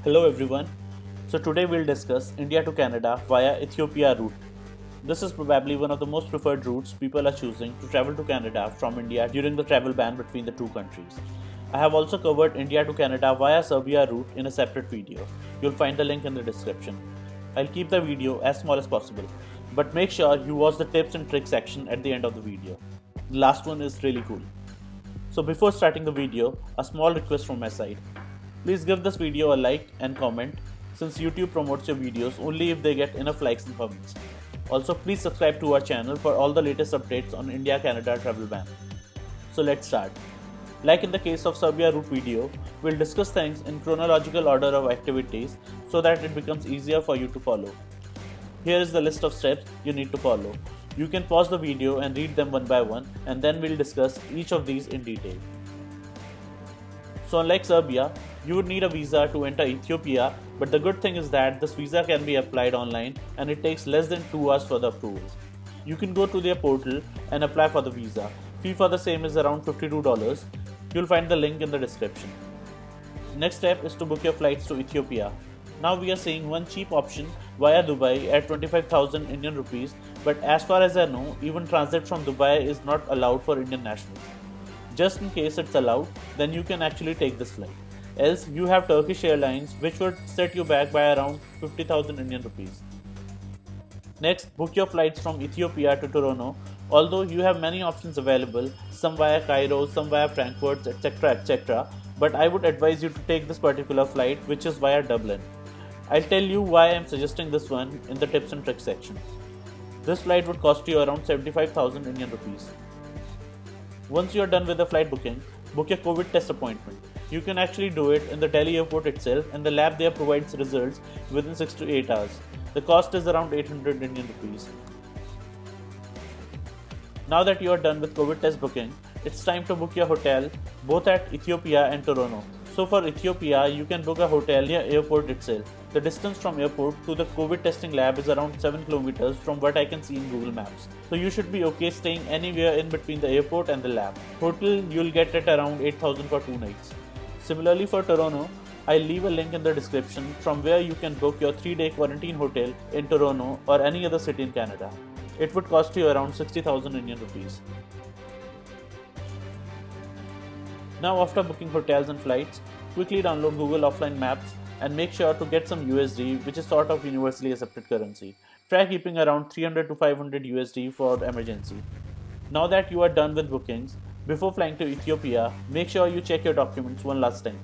Hello everyone. So today we'll discuss India to Canada via Ethiopia route. This is probably one of the most preferred routes people are choosing to travel to Canada from India during the travel ban between the two countries. I have also covered India to Canada via Serbia route in a separate video. You'll find the link in the description. I'll keep the video as small as possible, but make sure you watch the tips and tricks section at the end of the video. The last one is really cool. So before starting the video, a small request from my side. Please give this video a like and comment since YouTube promotes your videos only if they get enough likes and comments. Also, please subscribe to our channel for all the latest updates on India-Canada travel ban. So let's start. Like in the case of Serbia route video, we'll discuss things in chronological order of activities so that it becomes easier for you to follow. Here is the list of steps you need to follow. You can pause the video and read them one by one, and then we'll discuss each of these in detail. So unlike Serbia, you would need a visa to enter Ethiopia, but the good thing is that this visa can be applied online and it takes less than 2 hours for the approval. You can go to their portal and apply for the visa. Fee for the same is around $52. You'll find the link in the description. Next step is to book your flights to Ethiopia. Now we are seeing one cheap option via Dubai at 25,000 Indian rupees, but as far as I know, even transit from Dubai is not allowed for Indian nationals. Just in case it's allowed, then you can actually take this flight. Else, you have Turkish Airlines, which would set you back by around 50,000 Indian rupees. Next, book your flights from Ethiopia to Toronto. Although you have many options available, some via Cairo, some via Frankfurt, etc., but I would advise you to take this particular flight, which is via Dublin. I'll tell you why I'm suggesting this one in the tips and tricks section. This flight would cost you around 75,000 Indian rupees. Once you are done with the flight booking, book your COVID test appointment. You can actually do it in the Delhi airport itself, and the lab there provides results within 6 to 8 hours. The cost is around 800 Indian rupees. Now that you are done with COVID test booking, it's time to book your hotel both at Ethiopia and Toronto. So for Ethiopia, you can book a hotel near airport itself. The distance from airport to the COVID testing lab is around 7 kilometers from what I can see in Google Maps. So you should be okay staying anywhere in between the airport and the lab. Hotel you'll get at around 8,000 for 2 nights. Similarly for Toronto, I'll leave a link in the description from where you can book your 3-day quarantine hotel in Toronto or any other city in Canada. It would cost you around 60,000 Indian rupees. Now after booking hotels and flights, quickly download Google offline maps and make sure to get some USD, which is sort of universally accepted currency. Try keeping around 300 to 500 USD for emergency. Now that you are done with bookings, before flying to Ethiopia, make sure you check your documents one last time.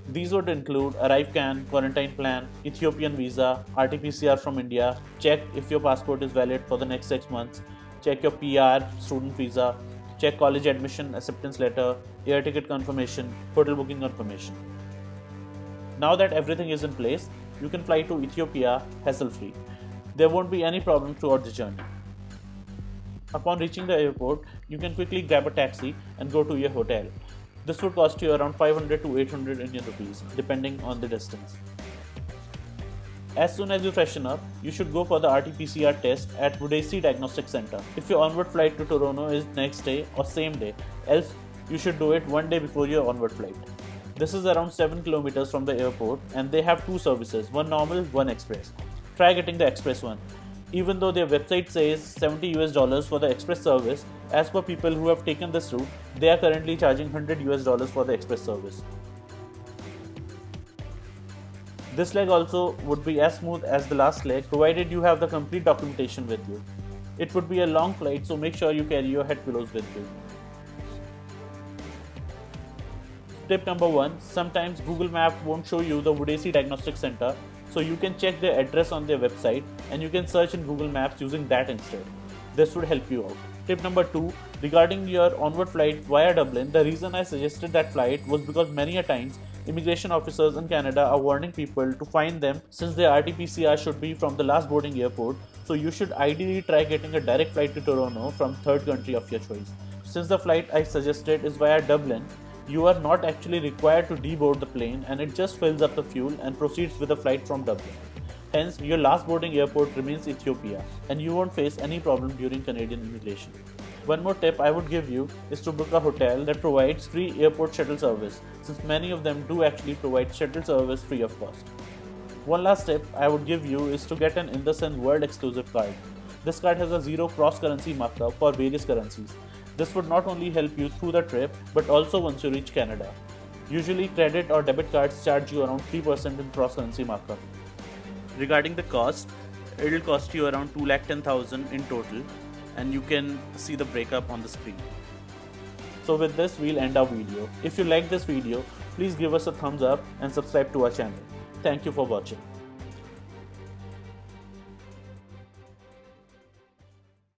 These would include ArriveCAN, quarantine plan, Ethiopian visa, RTPCR from India, check if your passport is valid for the next 6 months, check your PR, student visa, check college admission acceptance letter, air ticket confirmation, hotel booking confirmation. Now that everything is in place, you can fly to Ethiopia hassle-free. There won't be any problems throughout the journey. Upon reaching the airport, you can quickly grab a taxi and go to your hotel. This would cost you around 500 to 800 Indian rupees, depending on the distance. As soon as you freshen up, you should go for the RTPCR test at Budesi Diagnostic Center. If your onward flight to Toronto is next day or same day, else you should do it 1 day before your onward flight. This is around 7 kilometers from the airport and they have 2 services, one normal, one express. Try getting the express one. Even though their website says $70 for the express service, as per people who have taken this route, they are currently charging $100 for the express service. This leg also would be as smooth as the last leg, provided you have the complete documentation with you. It would be a long flight, so make sure you carry your head pillows with you. Tip number 1, sometimes Google Maps won't show you the Budesi Diagnostic Center, so you can check their address on their website and you can search in Google Maps using that instead. This would help you out. Tip number 2, regarding your onward flight via Dublin, the reason I suggested that flight was because many a times immigration officers in Canada are warning people to find them since their RT-PCR should be from the last boarding airport, so you should ideally try getting a direct flight to Toronto from third country of your choice. Since the flight I suggested is via Dublin, you are not actually required to deboard the plane and it just fills up the fuel and proceeds with the flight from Dublin. Hence, your last boarding airport remains Ethiopia and you won't face any problem during Canadian immigration. One more tip I would give you is to book a hotel that provides free airport shuttle service, since many of them do actually provide shuttle service free of cost. One last tip I would give you is to get an IndusInd World exclusive card. This card has a zero cross-currency markup for various currencies. This would not only help you through the trip, but also once you reach Canada. Usually credit or debit cards charge you around 3% in cross-currency markup. Regarding the cost, it will cost you around 2,10,000 in total, and you can see the breakup on the screen. So with this, we'll end our video. If you like this video, please give us a thumbs up and subscribe to our channel. Thank you for watching.